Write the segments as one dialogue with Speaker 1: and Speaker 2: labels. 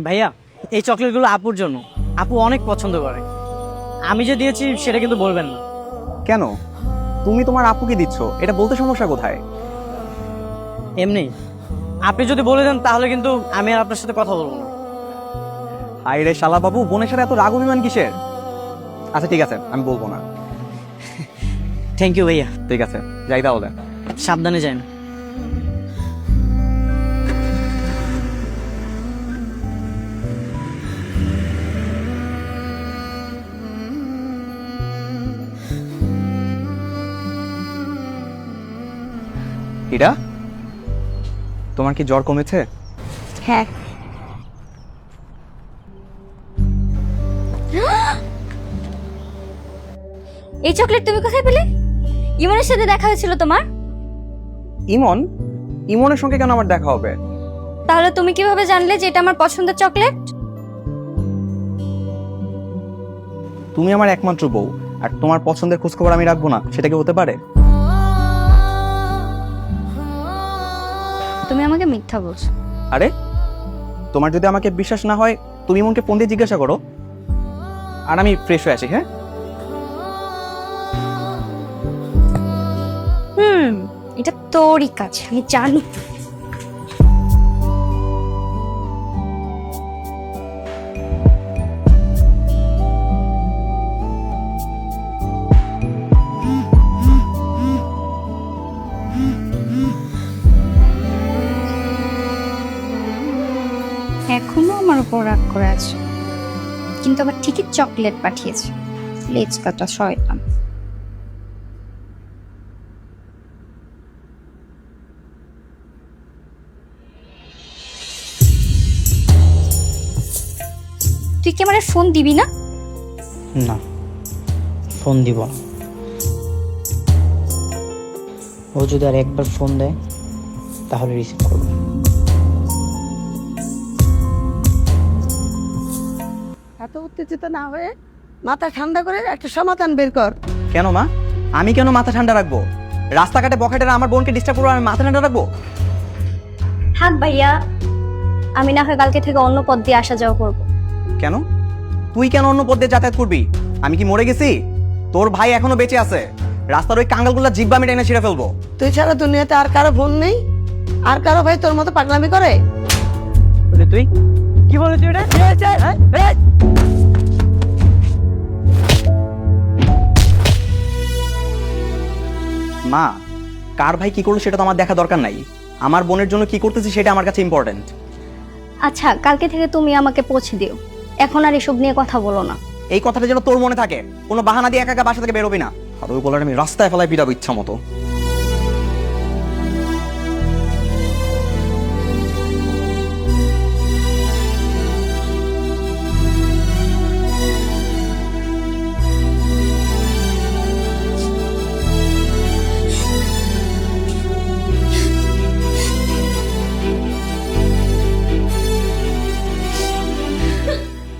Speaker 1: ভাইয়া এই চকলেটগুলো আপুর জন্য, আপু অনেক পছন্দ করে। আমি যে দিয়েছি সেটা কিন্তু বলবেন না।
Speaker 2: কেন? তুমি তোমার আপুকে দিচ্ছ, এটা বলতে সমস্যা কোথায়?
Speaker 1: এমনি আপনি যদি বলে দেন তাহলে কিন্তু আমি আর আপনার সাথে কথা বলবো না।
Speaker 2: আরে রে শালা বাবু, বোনের সাথে এত রাগ অভিমান কিসের? আচ্ছা ঠিক আছে, আমি বলবো না।
Speaker 1: থ্যাংক ইউ ভাইয়া।
Speaker 2: ঠিক আছে, যাই তাহলে।
Speaker 1: সাবধানে যান।
Speaker 2: ইরা, তোমার কি জ্বর কমেছে?
Speaker 3: হ্যাঁ। এই চকলেট তুমি কোথায় পেলে? ইমনের সাথে দেখা হয়েছিল তোমার?
Speaker 2: ইমন? ইমনের সঙ্গে কেন আমার দেখা হবে?
Speaker 3: তাহলে তুমি কিভাবে জানলে যে এটা আমার পছন্দের চকলেট?
Speaker 2: তুমি আমার একমাত্র বউ, আর তোমার পছন্দের খোঁজখবর আমি রাখবো না, সেটা কি হতে পারে?
Speaker 3: তুমি আমাকে মিথ্যা বলছো।
Speaker 2: আরে, তোমার যদি আমাকে বিশ্বাস না হয় তুমি ইমনকে ফোন দিয়ে জিজ্ঞাসা করো। আর আমি ফ্রেশ হয়ে আসি। হ্যাঁ,
Speaker 3: এটা তোরই কাজ, আমি জানি। এখনো আমার উপর রাগ করে আছে, কিন্তু আবার ঠিকই চকলেট পাঠিয়েছে। লেজ কাটা শয়তান। তুই কি আমার ফোন দিবি না?
Speaker 1: না, ফোন দিব না। ও যদি আর একবার ফোন দেয় তাহলে রিসিভ করবো।
Speaker 4: এত উত্তেজিত না হয়ে মাথা ঠান্ডা করে একটা সমাধান বের কর।
Speaker 2: কেন মা? আমি কেন মাথা ঠান্ডা রাখবো? রাস্তাঘাটে বখাটেরা আমার বোনকে ডিস্টার্ব করবো, আমি মাথা ঠান্ডা রাখবো?
Speaker 3: থাক ভাইয়া, আমি না হয় কালকে থেকে অন্য পথ দিয়ে আসা যাওয়া করবো।
Speaker 2: কেন? তুই কেন অন্য পথ দিয়ে যাতায়াত করবি? আমি কি মরে গেছি? তোর ভাই এখনো বেঁচে আছে। রাস্তার ওই কাঙ্গালগুলা জিব্বা আমি টেনে ছিঁড়ে ফেলবো।
Speaker 4: তুই ছাড়া দুনিয়াতে আর কারো বোন নেই? আর কারো ভাই তোর মতো পাগলামি করে?
Speaker 1: তুই কি বলে তুই এটা?
Speaker 2: মা, কার ভাই কি করলো সেটা তো আমার দেখা দরকার নাই। আমার বোনের জন্য কি করতেছি সেটা আমার কাছে ইম্পর্টেন্ট।
Speaker 3: আচ্ছা, কালকে থেকে তুমি আমাকে পৌঁছে দিও। এখন আর এসব নিয়ে কথা বলো না।
Speaker 2: এই কথাটা যেন তোর মনে থাকে। কোনো বাহানা দিয়ে একা একা বাসা থেকে বেরোবি না। আর ওই বলার আমি রাস্তায় ফেলায় পিটাবো ইচ্ছা মতো।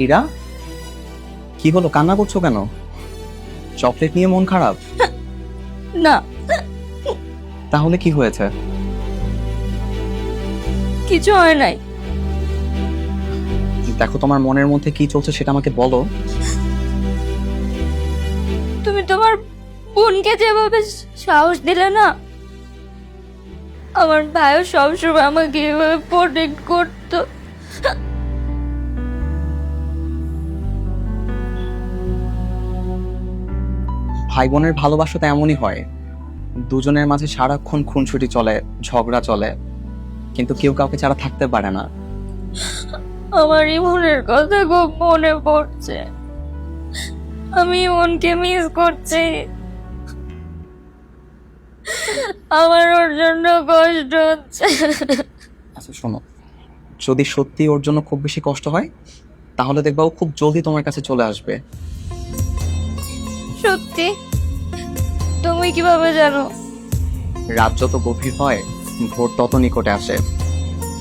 Speaker 2: ইরা, কি হলো? কান্না করছো কেন? চকলেট নিয়ে মন খারাপ?
Speaker 3: না,
Speaker 2: তাহলে কি হয়েছে?
Speaker 3: কিছু হয় নাই।
Speaker 2: দেখো, তোমার মনের মধ্যে কি চলছে সেটা আমাকে বলো।
Speaker 3: তুমি তোমার বোনকে যেভাবে সাহস দিলে না, আমার ভাইও সবসময় আমাকে এভাবে প্রোটেক্ট করতো।
Speaker 2: ভাই বোনের ভালোবাসা তো এমনই হয়। দুজনের মাঝে সারাক্ষণ খুনসুটি চলে, ঝগড়া চলে, কিন্তু কেউ কাউকে ছাড়া থাকতে পারে না।
Speaker 3: আমার ইমনের কথা খুব মনে পড়ছে। আমি ইমনকে মিস করছি। আমার ওর জন্য কষ্ট হচ্ছে।
Speaker 2: আচ্ছা শোনো, যদি সত্যি ওর জন্য খুব বেশি কষ্ট হয় তাহলে দেখবা ও খুব জলদি তোমার কাছে চলে আসবে।
Speaker 3: সত্যি? তুমি কিভাবে জানো?
Speaker 2: রাত যত গভীর হয় ভোর তত নিকটে আসে।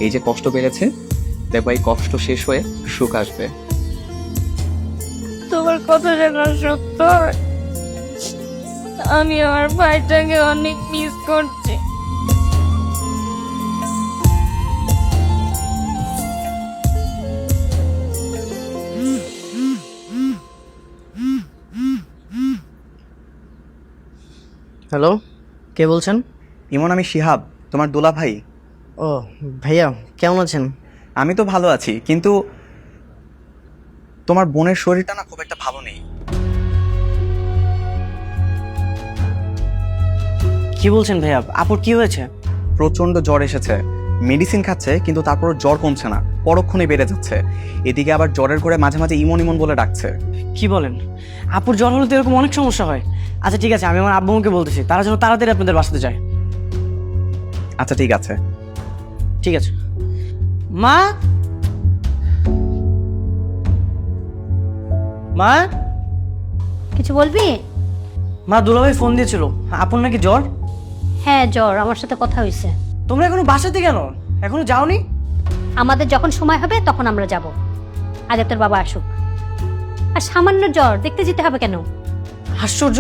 Speaker 2: এই যে কষ্ট বেড়েছে, দেখবা এই কষ্ট শেষ হয়ে সুখ আসবে।
Speaker 3: তোমার কথা যেন সত্য হয়। আমি আমার ভাইটাকে অনেক মিস করছি।
Speaker 1: হ্যালো, কে বলছেন?
Speaker 2: ইমন, আমি শিহাব, তোমার দোলা ভাই।
Speaker 1: ও ভাইয়া, কেমন আছেন?
Speaker 2: আমি তো ভালো আছি, কিন্তু তোমার বোনের শরীরটা না খুব একটা ভালো নেই।
Speaker 1: কি বলছেন ভাইয়া? আপুর কি হয়েছে?
Speaker 2: প্রচন্ড জ্বর এসেছে, মেডিসিন খাচ্ছে কিন্তু তারপর জ্বর কমছে না, পরক্ষণে বেড়ে যাচ্ছে। এদিকে আবার জ্বরের করে মাঝে মাঝে ইমন ইমন বলে ডাকছে।
Speaker 1: কি বলেন? আপুর জ্বর হলে তো এরকম অনেক সমস্যা হয়। আচ্ছা ঠিক আছে, আমি আমার আব্বুকে বলতেছি, তারা যেন তাড়াতাড়ি আপনাদের বাসাতে যায়।
Speaker 2: আচ্ছা ঠিক আছে।
Speaker 1: ঠিক আছে। মা, মা,
Speaker 5: কিছু বলবি?
Speaker 1: মা দুলাভাই ফোন দিয়েছিল, আপুর নাকি জ্বর।
Speaker 5: হ্যাঁ, জ্বর, আমার সাথে কথা হয়েছে।
Speaker 1: তোমরা এখনো বাসাতে কেন? এখনো যাওনি?
Speaker 5: আমাদের যখন সময় হবে তখন আমরা যাব, আগে তোর বাবা আসুক। আর সামান্য জ্বর, দেখতে যেতে হবে কেন?
Speaker 1: আশ্চর্য,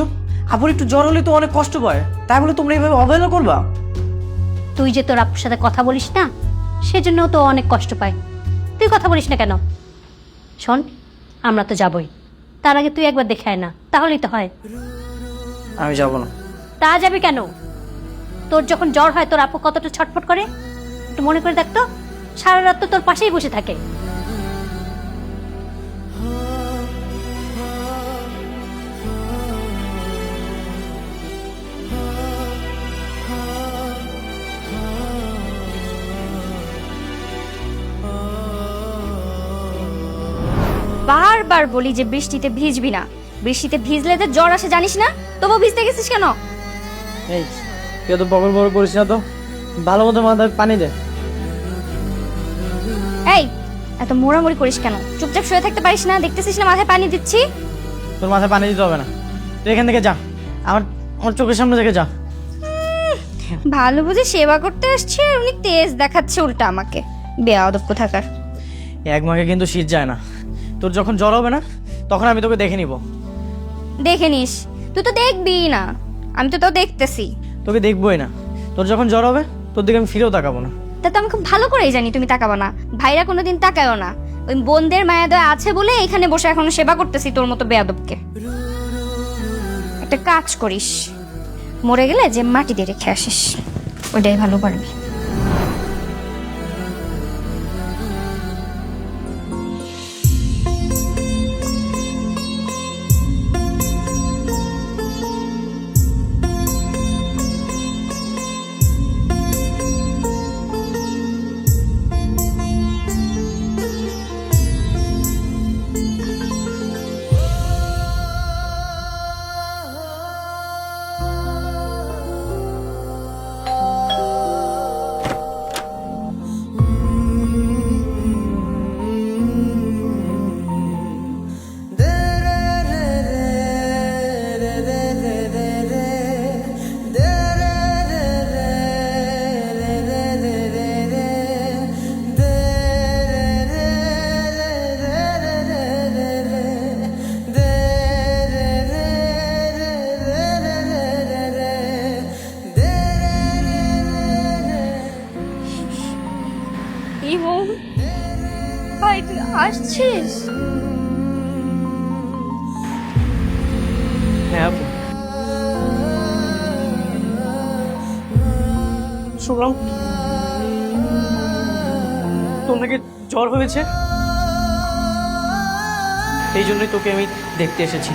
Speaker 1: আপুর একটু জ্বর হলে তো অনেক কষ্ট পায়, তাই বলে তোমরা এইভাবে অবহেলা করবা?
Speaker 5: তুই যে তোর আপুর সাথে কথা বলিস না, সেজন্যও তো অনেক কষ্ট পায়। তুই কথা বলিস না কেন? শোন, আমরা তো যাবই, তার আগে তুই একবার দেখে আয় না, তাহলেই তো হয়।
Speaker 1: আমি যাবো না।
Speaker 5: তা যাবি কেন? তোর যখন জ্বর হয় তোর আপু কতটা ছটফট করে, একটু মনে করে দেখ তো। সারা রাত তো তোর পাশেই বসে থাকে।
Speaker 3: বারবার বলি যে বৃষ্টিতে ভিজবি না, বৃষ্টিতে ভিজলে তো জ্বর আসে জানিস না, তবু ভিজতে গেছিস কেন?
Speaker 1: এই কেউ তো বকর বকর করিস না তো, ভালো মতো মাথায় পানি দে।
Speaker 3: এই এত মোড়ামুড়ি করিস কেন? চুপচাপ শুয়ে থাকতে পারিস না? দেখতেছিস না মাথায় পানি দিচ্ছি?
Speaker 1: তোর মাথায় পানি দিতে হবে না, তুই এখান থেকে যা, আমার আমার চোখের সামনে থেকে যা।
Speaker 3: ভালো বুঝে সেবা করতে আসছে আর উনি তেজ দেখাচ্ছে উল্টা আমাকে, বেয়াদব কোথাকার।
Speaker 1: এক মাকে কিন্তু শীত যায় না, তোর যখন জ্বর হবে না তখন আমি তোকে দেখে নিব।
Speaker 3: দেখে নিস, তুই তো দেখবি না, আমি তো তাও দেখতেছি।
Speaker 1: তোকে দেখবোই না, তোর যখন জ্বর হবে তোর দিকে আমি ফিরেও তাকাবো না।
Speaker 3: তা তো আমি খুব ভালো করেই জানি তুমি তাকাবো না, ভাইরা কোনোদিন তাকায়ও না। ওই বোনদের মায়া দয়া আছে বলে এখানে বসে এখনো সেবা করতেছি তোর মতো বেয়াদবকে। একটা কাজ করিস, মরে গেলে যে মাটি দিয়ে রেখে আসিস, ওইটাই ভালো পারবি। ইমন ভাই, তুই আসছিস?
Speaker 1: হ্যাঁ আপু, শুনলাম তোর নাকি জ্বর হয়েছে, এই জন্যই তোকে আমি দেখতে এসেছি।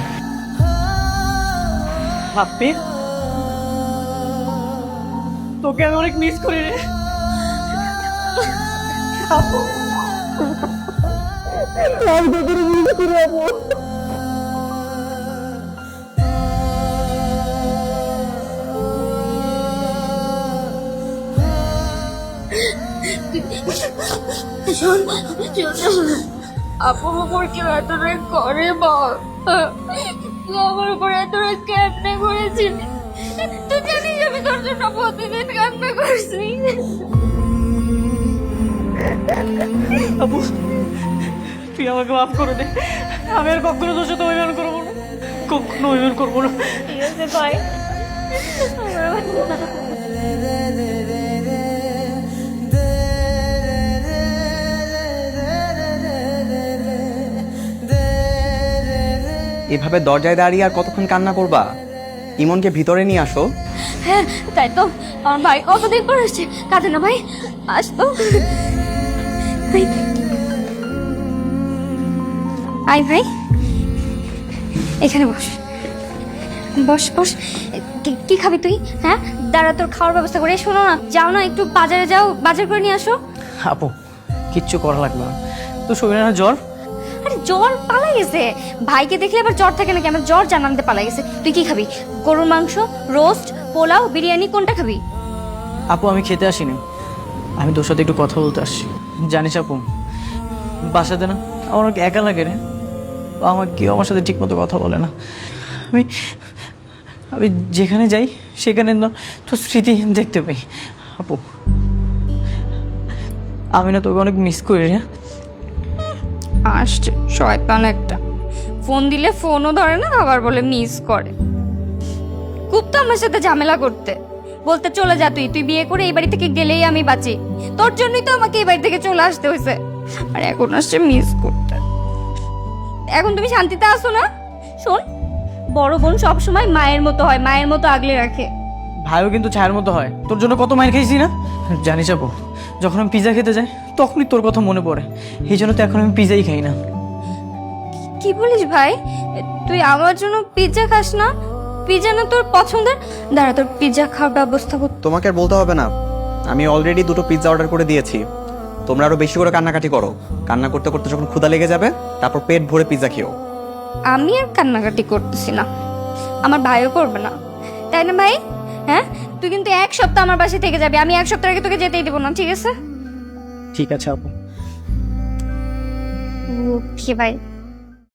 Speaker 1: ভাববি তোকে আমি অনেক মিস করি রে আপু। আমি তোকে মিস করি আপু।
Speaker 3: আপু উপর কেউ এত রাগ করে বল? তুই আমার উপর এত রাগ কেমনে করেছিস? তুই জানিস আমি তোর জন্য প্রতিদিন কান্না করছি।
Speaker 1: আপু তুই আমাকে মাফ করে দে, আমি আর কখনো তোর সাথে অভিমান করবো না, কখনো অভিমান করবো না।
Speaker 3: ঠিক আছে ভাই।
Speaker 2: এভাবে দরজায় দাঁড়িয়ে আর কতক্ষণ কান্না করবা? ইমনকে ভিতরে নিয়ে আসো।
Speaker 3: হ্যাঁ তাই তো, আমার ভাই কতদিন পর আসছে, কাঁদে না ভাই, আসতো। আই ভাই, এখানে বস, বস বস। কি খাবি তুই? হ্যাঁ দাঁড়া, তোর খাওয়ার ব্যবস্থা করে। শোনো না, যাও না একটু বাজারে যাও, বাজার করে নিয়ে আসো।
Speaker 1: আপু কিচ্ছু করা লাগবে না, তো শরীরে না জ্বর।
Speaker 3: আরে জ্বর পালাই গেছে, ভাইকে দেখলে আবার জ্বর থাকে নাকি? আমার জ্বর জানাতে পালাই গেছে। তুই কি খাবি? গরুর মাংস, রোস্ট, পোলাও, বিরিয়ানি, কোনটা খাবি?
Speaker 1: আপু আমি খেতে আসিনি, আমি তোর সাথে একটু কথা বলতে আসছি। জানিস আপু, বাসাতে না আমার অনেক একা লাগে রে, আমার কেউ আমার সাথে ঠিক মতো কথা বলে না। আমি আমি যেখানে যাই সেখানে না তোর স্মৃতি দেখতে পাই। আপু আমি না তোকে অনেক মিস করি রে।
Speaker 3: আসছে শয়তান একটা, ফোন দিলে ফোনও ধরে না, আবার বলে মিস করে। খুব তো আমার সাথে ঝামেলা করতে, বলতে চলে যা তুই, তুই বিয়ে করে এই বাড়ি থেকে গেলেই আমি বাঁচি। তোর জন্যই তো আমাকে এই বাড়ি থেকে চলে আসতে হয়েছে, আর এখন আসছে মিস করতে। এখন তুমি শান্তিতে আসো না? শোন, বড় বোন সব সময় মায়ের মতো হয়, মায়ের মতো আগলে রাখে।
Speaker 1: ভাইও কিন্তু ছায়ের মতো হয়, তোর জন্য কত মায়ের খেয়েছি না জানিস আপু। যখন আমি পিৎজা খেতে যাই তখনই তোর কথা মনে পড়ে, এই জন্য তো এখন আমি পিৎজাই খাই না।
Speaker 3: কি বলিস ভাই, তুই আমার জন্য পিৎজা খাস না? পিৎজা না তোর পছন্দের? দাঁড়া, তোর পিৎজা খাওয়ার ব্যবস্থা কর।
Speaker 2: তোমাকে আর বলতে হবে না, আমি অলরেডি 2টো পিৎজা অর্ডার করে দিয়েছি। তোমরা আরো বেশি করে কান্নাকাটি করো, কান্না করতে করতে যখন ক্ষুধা লেগে যাবে তারপর পেট ভরে পিৎজা খেও।
Speaker 3: আমি আর কান্নাকাটি করতেছি না, আমার ভাইও করবে না, তাই না ভাই? হ্যাঁ, তুই কিন্তু 1 সপ্তাহ আমার বাসায় থেকে যাবি, আমি 1 সপ্তাহ আগে তোকে যেতেই দেবো না, ঠিক আছে?
Speaker 1: ঠিক আছে আপু।
Speaker 3: ওকে ভাই।